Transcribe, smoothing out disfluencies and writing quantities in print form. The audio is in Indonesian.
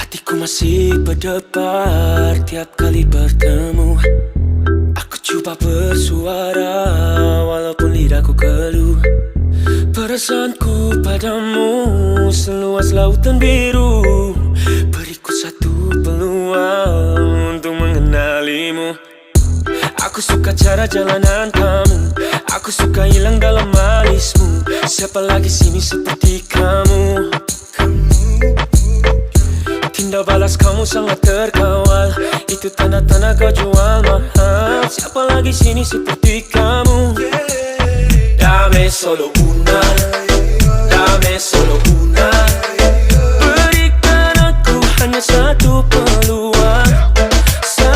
Hatiku masih berdebar tiap kali bertemu. Aku coba bersuara walaupun lidahku keluh. Perasaanku padamu seluas lautan biru. Beriku satu peluang untuk mengenalimu. Aku suka cara jalanan kamu, aku suka hilang dalam alismu. Siapa lagi sini seperti kamu? Tindak balas kamu sangat terkawal, itu tanda-tanda kau jual mahal. Siapa lagi sini seperti kamu? Dame solo una